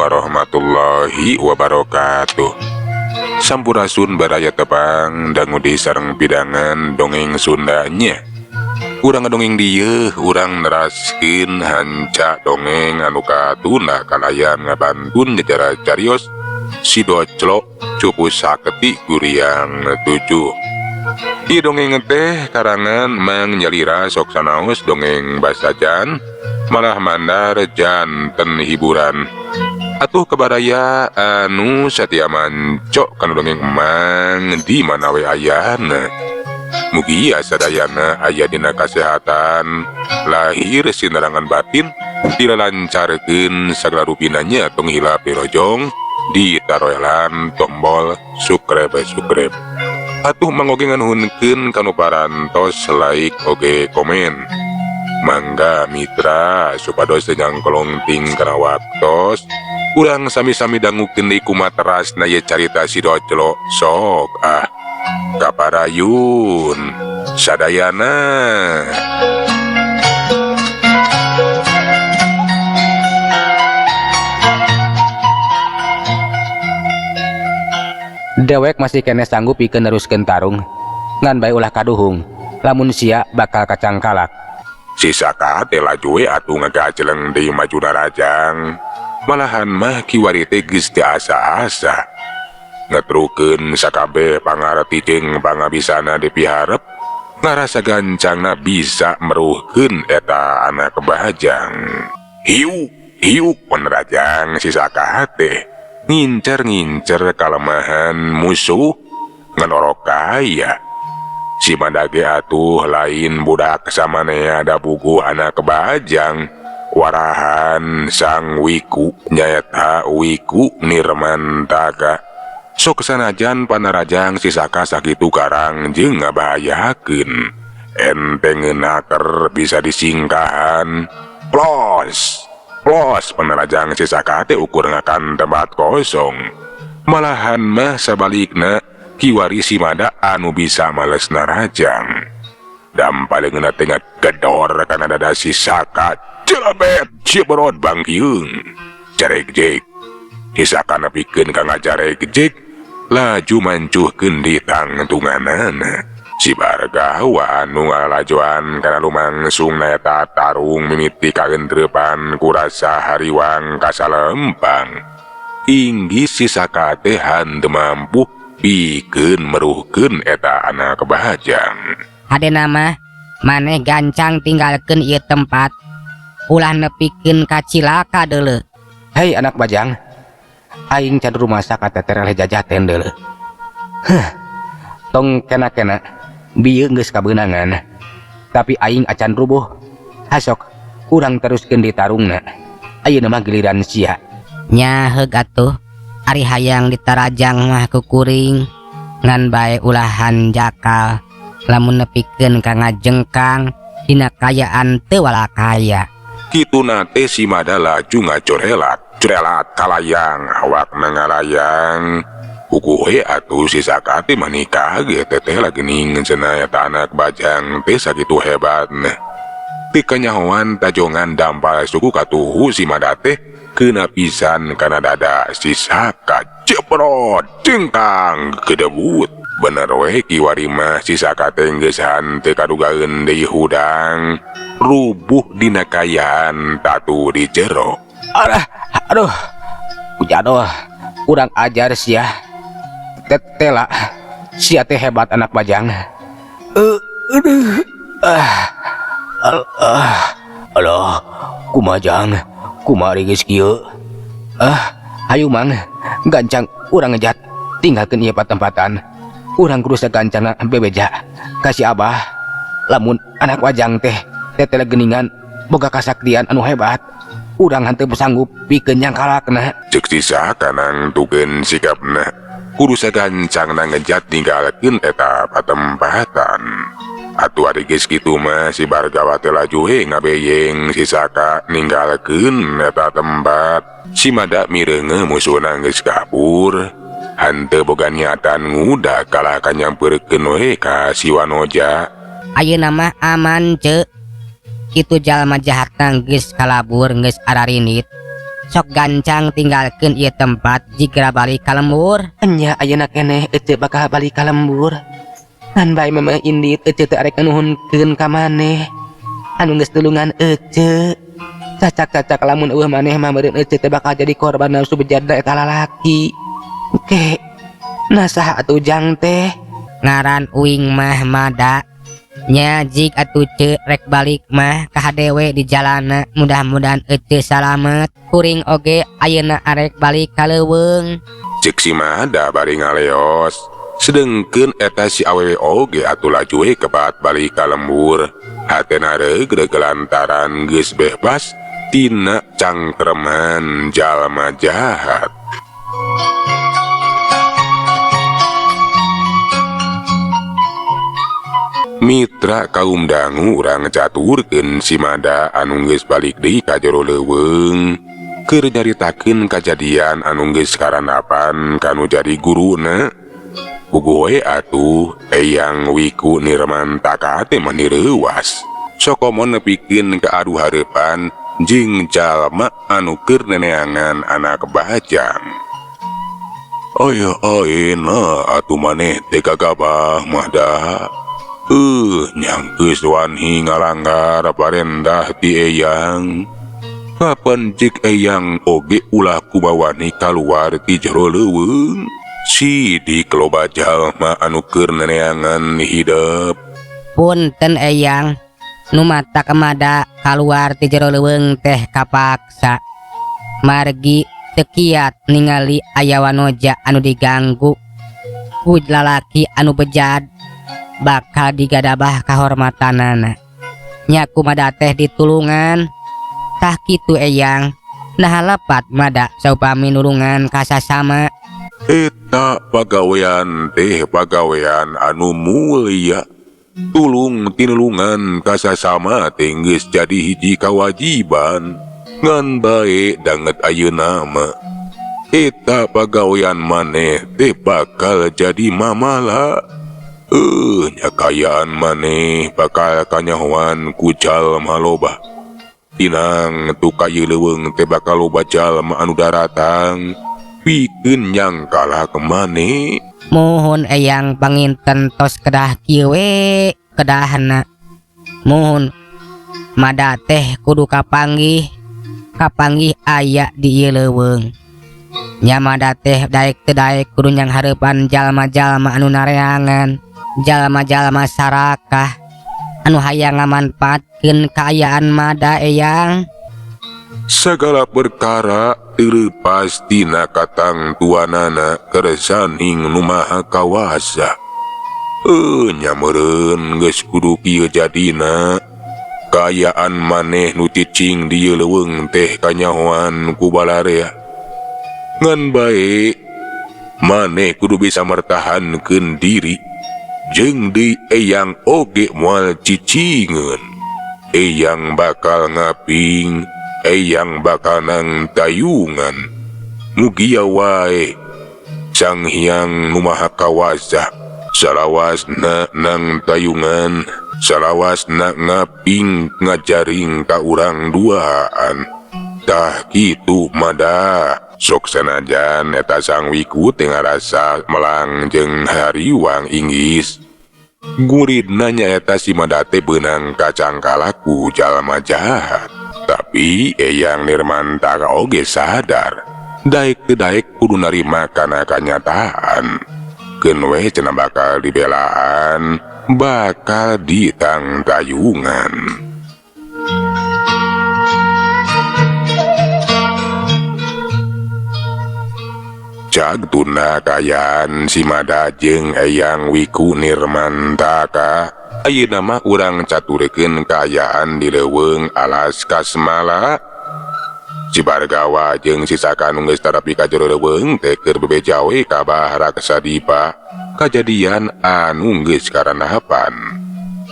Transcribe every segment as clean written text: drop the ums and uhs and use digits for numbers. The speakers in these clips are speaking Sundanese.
warahmatullahi wabarakatuh. Sampurasun baraya tepang dangu di sareng pidangan dongeng Sundanya. Urang dongeng dieu urang neraskeun hanca dongeng anu katuna kalayan ngabantun nyecara carios si doclo cupu saketi guriang 7. Ieu dongeng teh karangan Mang Nyalira sok sanaos dongeng basajan malah mandar janten hiburan. Atuh kebaraya anu satia mancok kana dongeng Mang di mana we ayana. Mugi sadayana aya dina kasehatan lahir sinerangan batin dilancarkeun sagala rupinanya tong hilap dirojong ditaroelan tombol subscribe. Atuh mangoge nganuhunkeun kanu parantos like oge komen. Mangga mitra supados jeung kolongting kana waktos urang sami-sami dangukeun deui kumaterasna ye carita si doclo sok kaparayun sadayana. Dewek masih kene sanggup pikeun neruskeun tarung ngan bae ulah kaduhung lamun sia bakal kacang kalak. Si Saka teh laju we atuh ngagajeleng deui majuna rajang. Malahan mah kiwari teh geus teu asa-asa. Ngetrukeun sakabeh pangarti jeung pangabisana dipiharep ngarasa gancangna bisa meruhkeun eta anak bajang. Hiu penerajang si Saka teh ngincer kalemahan musuh ngenorok kaya. Si Mandage atuh lain budak samanea da bugu anak bajang warahan sang Wiku nyaeta Wiku Nirmantaka. Sok sanajan panarajang si Saka sakitu karang jeung ngabahayakeun entengeun aker bisa disingkahan plos panarajang si Saka teh ukur ngakan tempat kosong. Malahan mah sabalikna kiwari si Mada anu bisa malesna rajang. Dampalengeuna teh gedor kana dada si Saka jelebet ciberod bangkiung jarek-jek. Si Saka nepikeun ka ngajarek-jek laju mancuhkeun di tangtunganana. Si Bargawa anu ngalajoan kana lumangsung naeta tarung mimiti kaentrepan kurasa hariwang kasalempang. Inggih si Saka teh henteu mampu pikeun meruhkeun eta anak bajang. Hadena mah maneh gancang tinggalkeun ieu tempat ulah nepikeun ka cilaka deuleu. Hei anak bajang, aing can rumasak kateterel jajaten deuleu. Tong kena-kena bieu geus kabeunangan, tapi aing acan rubuh. Hasok urang teruskeun di tarungna. Ayeuna mah giliran sia. Nya heug atuh ari hayang ditarajang mah kukuring ngan bae ulahan jakal lamun nepikeun ka ngajengkang dina kayaan teu wala kaya. Kituna teh si Mada laju ngacorelat kalayang awak nangalayang. Kukuhe atuh si Saka teh manikah ge teteh lagi ning cenah eta anak bajang teh sakitu hebatna. Ti kanyahoan tajongan dampal suku katuhu si Mada teh keuna pisan kana dada si Saka ceprot cengkang kedebut. Bener we kiwari mah si Saka teh geus henteu kadugaeun deui hudang rubuh dina kayaan tatu di jero. Aduh ujadoh urang ajar sia tetela sia teh hebat anak bajang. Aduh kumajang kumari geus kieu. Hayu Mang gancang urang ngejat tinggalkeun ieu patempatan. Urang kudu sagancana bebeja kasih Abah lamun anak bajang teh tetela geuningan boga kasaktian anu hebat. Urang henteu sanggup pikeun nyangkalakna. Ceuk si Saka nangtukeun sikapna kudu sagancangna ngejat ninggalkeun eta patempatan. Atuh ari geus kitu mah si Bargawa teh laju ngabeyeng si Saka ninggalkeun eta tempat. Si Mada mireunge musuhna geus kabur. Henteu boga niatan nguda kalah kanyampeurkeun we ka si Wanoja. Ayeuna mah aman ceuk. Itu jalma jahatna geus kalabur geus ararinit. sok gancang tinggalkeun ieu tempat jika balik ka lembur. Nya ayeuna keneh ece bakal balik ka lembur. Ngan bae Mamah Indit ece teh arek nuhunkeun ka maneh. Anu geus tulungan ece. Cacak-cacak lamun eueuh maneh mah meureun ece teh bakal jadi korban nafsu bejat eta lalaki. Ke, nasaha atuh Jang teh? Ngaran uing mah Mada. Nya jik atuh ce rek balik mah ka hadewe di jalana, mudah-mudahan ece salamet. Kuring oge ayeuna arek balik ka leuweung. Cek si Mada bari ngaleos. Sedengkeun eta si awewe oge atuh laju we kebat balik ka lembur. Hatena regreg lantaran geus bebas tina cangkreman jalma jahat. Mitra kaum dangu urang caturkeun si Mada anu geus balik deui ka jero leuweung keur nyaritakeun kajadian anu geus karanapan kanu jadi guruna. Puguh we atuh Eyang Wiku Nirmantaka teh mah nireuwas sok komo nepikeun ka adu hareupan jeung jalma anu keur neneangan anak bajang. Aya ayeuna atuh maneh teh gagabah mah da. Nyangkeus wanhi ngalanggar parendah ti Eyang. Kapan cik Eyang oge ulah kumawani kaluar ti jero leuweung. Sidik loba jalma anu keur neneangan hidup. Punten Eyang, nu mata kemada kaluar ti jero leuweung teh kapaksa. Margi teu kiat ningali aya wanoja anu diganggu ku lalaki anu bejad, bakal digadabah kahormatanana. Nya kumaha teh ditulungan. Tah kitu Eyang, nah lepat Mada saupami nulungan ka sasama. Eta pagawean teh pagawean anu mulia. Tulung tinulungan ka sasama teh geus jadi hiji kawajiban. Ngan bae danget ayeuna mah eta pagawean maneh teh bakal jadi mamala. Nyakayaan maneh bakal kanyahoan ku jalma loba. Tinang tu kayu leuweung teh bakal loba jalma anu daratang pikeun nyangkala kemane. Mohon Eyang panginten tos kedah kieu we kedahna. Mohon Mada teh kudu kapanggih aya di ieu leuweung. Nya Mada teh daek teu daek kudu nyang hareupan jalma-jalma anu nareangan, jalma-jalma sarakah anu hayang ngamanfaatkeun kaayaan Mada Eyang. Segala perkara terlepas tina katang tuanana keresaning nu maha kawasa. Nya meureun geus kudu kieu jadina. Kaayaan maneh nu cicing di ieu leuweung teh kanyahoan ku balarea. Ngan bae maneh kudu bisa mertahankeun diri. Jeung di Eyang oge moal cicingeun. Eyang bakal ngaping, Eyang bakal nang tayungan. Mugia wae Sang Hyang Nu Maha Kawasa salawasna nang tayungan, salawasna ngaping ngajaring ka urang duaan. Tah kitu Mada. Sok sanajan eta Sang Wiku teu ngarasa melang jeung hariwang inggis. Guridna nyaeta si Mada teh beunang kacangkalaku jalma jahat. Tapi Eyang Nirmantaka oge sadar daek teu daek kudu narima kana kanyataan. Keun we cenah bakal dibelaan, bakal ditang tayungan. Cagtuna kayan si Mada jeung Eyang Wiku Nirmantaka. Ayeuna mah urang caturkeun kaayaan di leuweung alas Kasmala. Si Bargawa jeung si Saka nu geus tarapi ka jero leuweung teh keur bebeja we ka Bahara Kesadipa kajadian anu geus karanapan.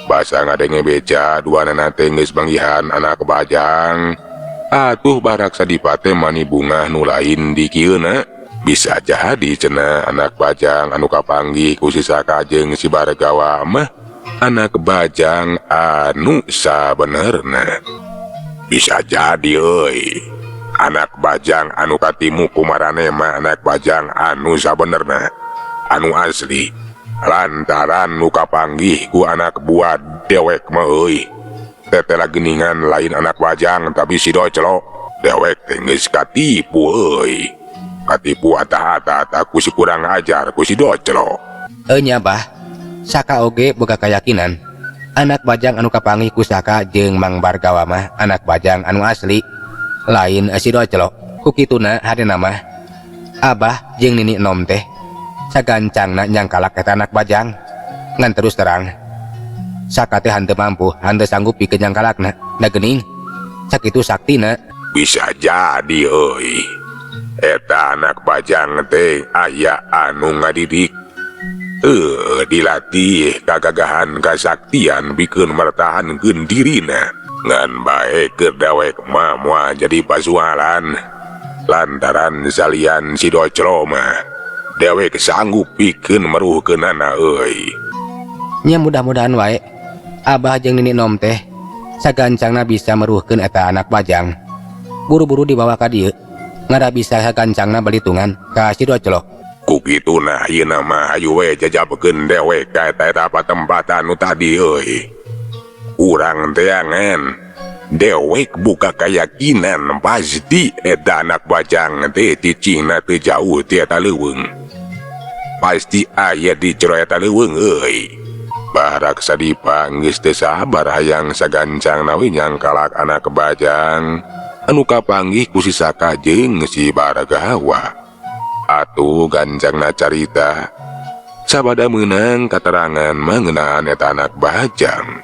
Basa ngadenge beja duanana teh geus banggihan anak bajang. Atuh Bahara Kesadipa teh mani bungah nu lain di kieuna. Bisa jadi cenah anak bajang anu kapanggih ku si Saka jeung si Bargawa mah anak bajang anu sabenerna. Bisa jadi euy. anak bajang anu katimu kumarane mah anak bajang anu sabenerna anu asli lantaran nu kapanggih ku anak buah dewek mah euy tetela geningan lain anak bajang tapi si docelo dewek teh geus katipu euy katipu atah-atah ku si kurang ajar ku si docelo. Nya bah Saka oge boga keyakinan anak bajang anu kapanggih ku Saka jeung Mang Bargawa mah anak bajang anu asli lain si docelo ku kituna harina mah abah jeung nini nom teh sagancangna nyangkalak eta anak bajang ngan terus terang Saka teh henteu mampu henteu sanggup pikeun nyangkalakna da geuning sakitu saktina. Bisa jadi euy eta anak bajang teh aya anu ngadidik dilatih kagagahan kasaktian bikeun mertahankeun dirina ngan bae keur dawek mah moal jadi pasualan lantaran salian si docelo mah dewek sanggup pikeun meruhkeunana euy. Nya mudah-mudahan wae abah jeung nini nom teh sagancangna bisa meruhkeun eta anak bajang buru-buru dibawa ka dieu ngada bisa sagancangna balitungan ka si docelo. Ku kituna ieu mah hayu we jajabekeun dewek ka eta patempatan nu tadi euy. Urang teh angen dewek buka keyakinan pasti eta anak bajang teh cicingna teu jauh ti eta leuweung. Pasti aya di jero eta leuweung euy. Barak Sadipa geus teu sabar hayang sagancangna we nyangkalak anak bajang anu kapanggih ku si Saka jeung si Bargawa. Atuh gancangna carita sabada meunang katerangan mengenaan eta anak bajang.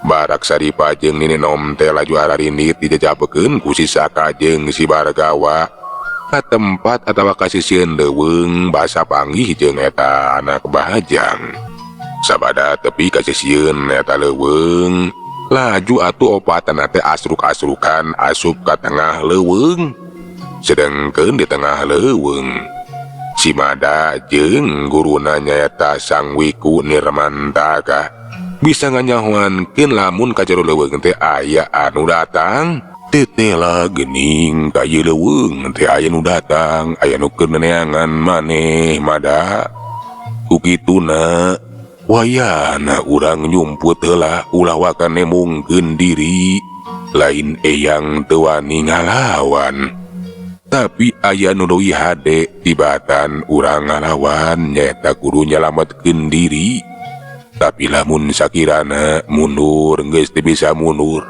Barak Sadipa jeung nini nom teh laju ararinit dijajabekeun ku si Saka jeung si Bargawa ka tempat atawa ka sisieun leuweung basa panggih jeung eta anak bajang. Sabada tepi ka sisieun eta leuweung laju atuh opatana teh asruk-asrukan asup ka tengah leuweung. Sedengkeun di tengah leuweung si Mada jeung guruna nyaeta Sang Wiku Nirmantaka bisa nganyahoankeun lamun ka jero leuweung teh aya anu datang. Tetela geuning ka ieu leuweung teh aya nu datang aya nu keur neangan maneh Mada. Ku kituna wayana urang nyumput heula ulah wakan nemungkeun diri lain eyang teu wani ngalawan. Tapi aya nu leuwih hade tibatan urang ngalawan nyaeta kudu nyalametkeun diri. Tapi lamun sakirana mundur geus teu bisa mundur,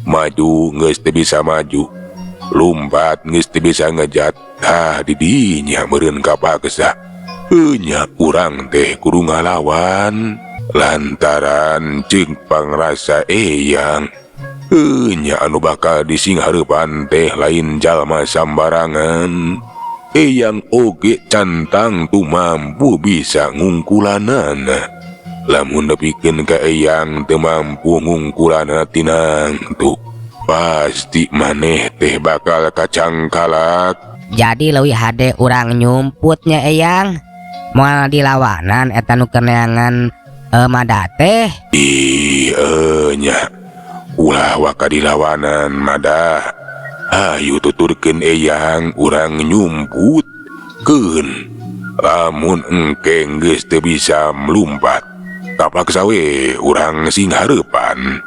maju geus teu bisa maju, lumpat geus teu bisa ngejat, di dinya meureun kapaksa nya urang teh kudu ngalawan lantaran ceuk pangrasa eyang nya anu bakal disinghareupan teh lain jalma sambarangan. Eyang oge cantang tu mampu bisa ngungkulanana. Lamun nepikeun ka eyang teu mampu ngungkulanana tinang tu pasti maneh teh bakal kacangkalak. Jadi leuwih hade urang nyumputnya eyang moal dilawanan eta nu keur neangan Mada teh. Nya ulah waka dilawanan Mada. Ayo tuturkeun eyang urang nyumput keun. Lamun engke geus teu bisa melumpat kapaksa we urang singhareupan.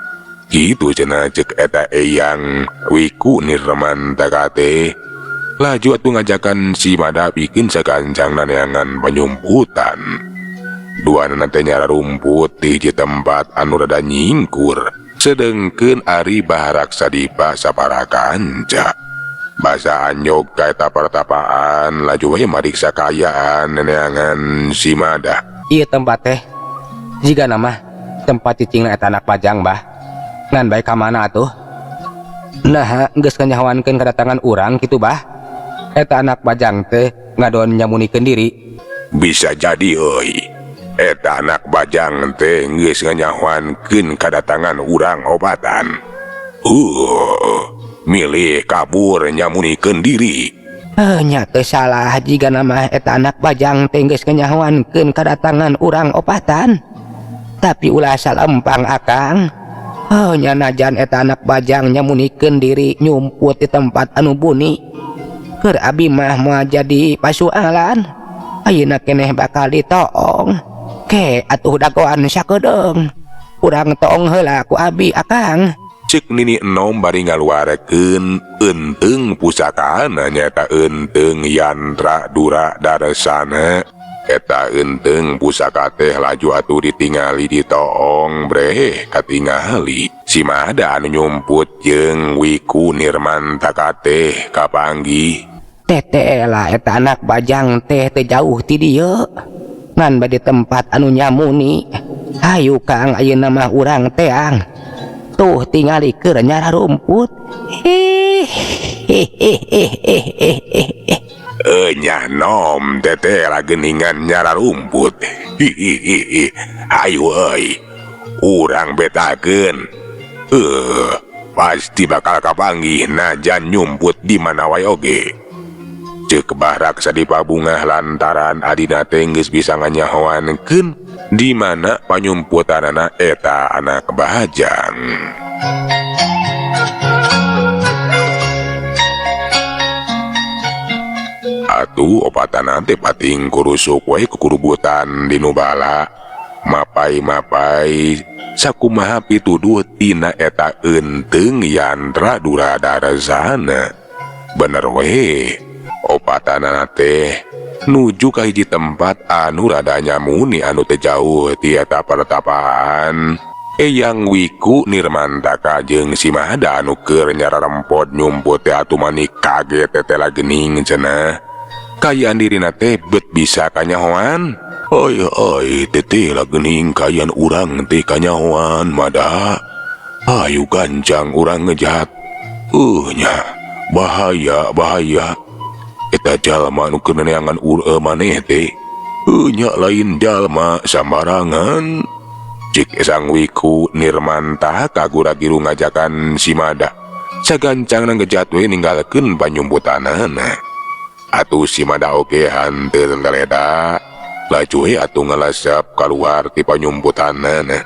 Kitu cenah ceuk eta eyang Wiku Nirmantaka teh. Laju atuh ngajakan si Mada pikeun sagancangna neangan panyumputan. Duana teh nyara rumput di tempat anu rada nyingkur. Sedengkeun ari Barak Sadipa sapara kanca. Basa anyog ka eta pertapaan laju we mariksa kaayaan neangan si Mada. Ieu tempat teh jiga nama tempat cicingna eta anak bajang bah. Ngan bae ka mana atuh? Nah, geus kanyahoankeun kedatangan urang kitu bah. Eta anak bajang teh ngadon nyamunikeun diri. Bisa jadi euy. Eta anak bajang teh geus nganyahoankeun kedatangan urang obatan. Milih kabur nyamunikeun diri. Nya teu salah jiga nama eta anak bajang teh geus nganyahoankeun kedatangan urang obatan. Tapi ulah salempang akang. nya najan eta anak bajang nyamunikeun diri nyumput di tempat anu buni keur abi mah moal jadi pasualan ayeuna keneh bakal ditoong ke atuh dagoan sakedeung urang toong heula ku abi akang. Cek Nini Enom bari ngaluarekeun enteung pusakaana nyaeta enteung yantra dura daresana. Eta enteung pusaka teh laju atuh ditingali di toong bre katingali si Mada anu nyumput jeung Wiku Nirmantaka teh kapanggih. Tete lah eta anak bajang teh teu jauh ti dieu ngan bade tempat anu nyamuni. Hayu Kang ayeuna mah urang teang tuh tingali keur nyara rumput. Nya Nom teteh geningan nyara rumput. Ayo euy urang betakeun pasti bakal kapanggih najan nyumput di mana wae oge. Ceuk barak sadipa bungah lantaran adina teh geus bisa nganyahoankeun di mana panyumputanana eta anak bajang. Atuh opatana teh pating kurusuk wae kukurubutan di nubala mapai sakumaha pituduh tina eta enteung yantra dura daresana. Bener we opatana teh nuju ka hiji tempat anu rada nyamuni anu teu jauh ti eta pertapaan Eyang Wiku Nirmantaka jeung si Mada anu keur nyararempot nyumput teh atuh manik kaget tetela geuning cenah. Kayaan dirina teh bet bisa kanyahoan. Oi tetela geuning kayaan urang teh kanyahoan Mada. Ayo gancang urang ngejat. Nya bahaya. Eta jalma anu keur neangan maneh teh. Nya lain jalma sambarangan. Cik Sang Wiku Nirmantaka gura-giru ngajakan si Mada sagancang ngejat we ninggalkeun panyumputanana. Atuh si Mada oge hanteu ngareda laju we atuh ngalasap kaluar ti panyumputanana.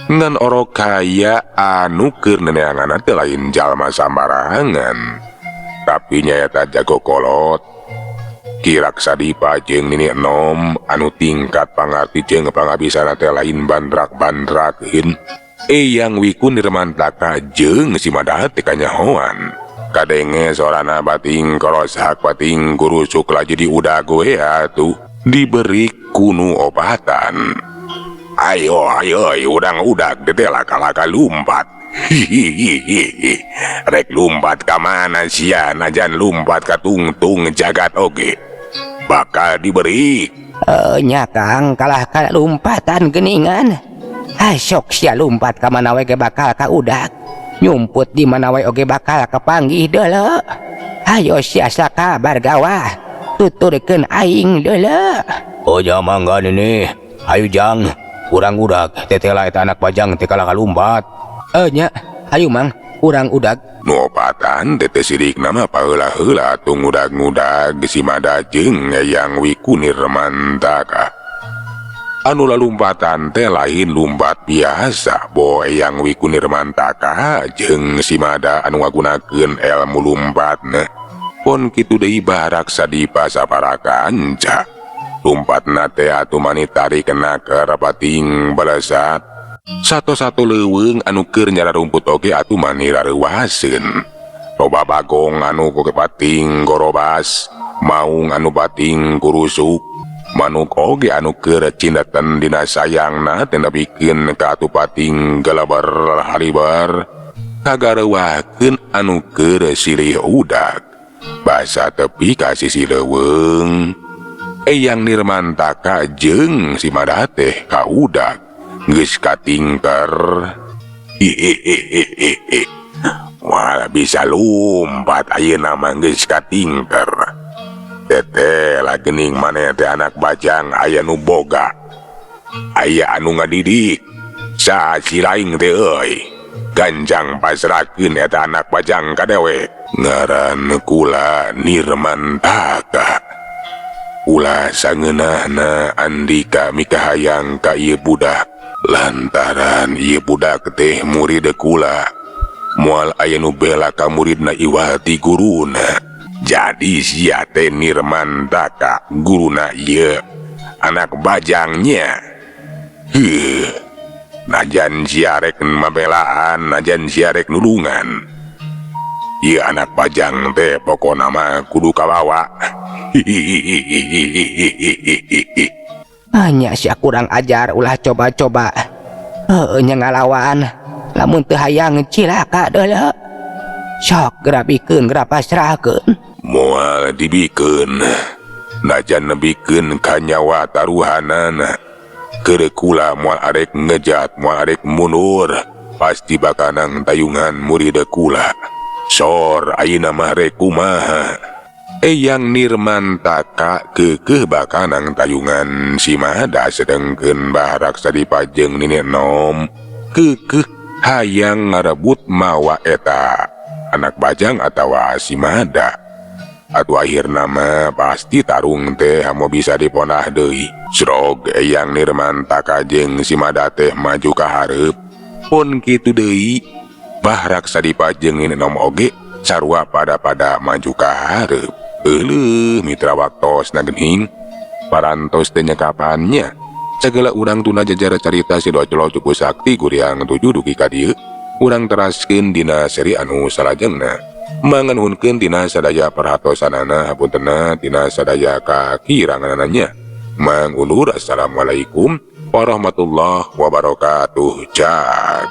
Ngan orok kaya anu keur neneangan teh lain jalma sambarangan tapi nyaeta jago kolot. Kirak sadipa jeung Nini Enom anu tingkat pangarti jeung pangabisana teh lain bandrak-bandrakeun. Eyang Wiku Nirmantaka jeung si Mada teh kanyahoan. Kadenge sorana bating korosak bating kurusuk laju diudag we atuh diberi kunu obatan. Ayo urang udag teh laka-laka lumpat. Rek lumpat ka mana sia najan lumpat ka tungtung jagat oge bakal diberi. Nya Kang kalah ka lumpatan geuningan. Sok sia lumpat ka mana wae ge bakal ka udag. Nyumput di mana wae oge bakal kapanggih deuleu. Hayo sia sakabar gawah. Tuturkeun aing deuleu. Oja mangga nini. Hayu Jang, urang udag tetela eta anak bajang teh kalah ka lumpat. Nya hayu Mang urang udag. Nopatan tete sidik nama paheula-heula tung ngudag-ngudag si Mada jeung Eyang Wiku Nirmantaka. Anu lalumpatan teh lain lumpat biasa bo Eyang Wiku Nirmantaka jeung si Mada anu ngagunakeun elmu lumpatna. Pon kitu deui barak sadipa saparakanca. Lumpatna teh atuh mani tarikeun keur pating balesat. Satu-satu leuweung anu keur nyara rumput oge atuh mani rareuwaseun. Loba bagong anu ku pating gorobas, maung anu pating kurusuk, manuk oge anu keur cindetan dina sayangna teh nepikeun ka atuh pating galabar halibar. Kagareuwakeun anu keur silih udag. Basa tepi ka sisi leuweung. Eyang Nirmantaka jeung si Mada teh ka udag. Geus katingker. Wah bisa lumpat ayeuna mah geus katingker. Teteh geuning maneh teh anak bajang aya nu boga. Aya anu ngadidik. Saha si laing teh euy. Ganjang pasrahkeun eta anak bajang ka dewek. Ngaran kula Nirmantaka. Ulah sangeunahna Andika mikahayang ka ieu budak. lantaran ieu budak teh murid kula. Moal aya nu bela ka muridna iwati guruna. Jadi sia teh Nirmantaka guruna ieu anak bajangnya. Najan siarek mabelaan, najan siarek nulungan. Ieu anak bajang teh pokona mah kudu kabawa. Hanya sia kurang ajar ulah coba-coba. Nya ngalawan, lamun teu hayang cilaka deuleu. Sok geura bikeun geura pasrahkeun. Moal dibikeun, najan nebikeun ka nyawa taruhanana. Keur kula moal arek ngejat, moal arek mundur, pasti bakanang tayungan murid kula. Sor ayeuna mah rek kumaha? Eyang Nirmantaka keukeuh bakanang tayungan si Mada sedengkeun barak sadipajeng Nini Nom keukeuh hayang ngarebut mawa eta anak bajang atawa si Mada. Atuh akhirna mah pasti tarung teh hamo bisa diponah deui. Srog Eyang Nirmantaka jeung si Mada teh maju ka hareup. Pun kitu deui, barak sadipajeng Nini Nom oge sarua pada maju ka hareup. Euleuh mitra waktos na geuning parantos teh nyekapannya. Segala urang tuna jajar carita si Docolo Cupu Sakti guriang 7 dugi ka dieu. Urang teraskeun dina seri anu salajengna. Manganuhunkeun tina sadaya perhatosanana hapuntenna tina sadaya kakiranganana. Mangulur assalamualaikum warahmatullahi wabarakatuh. Jak.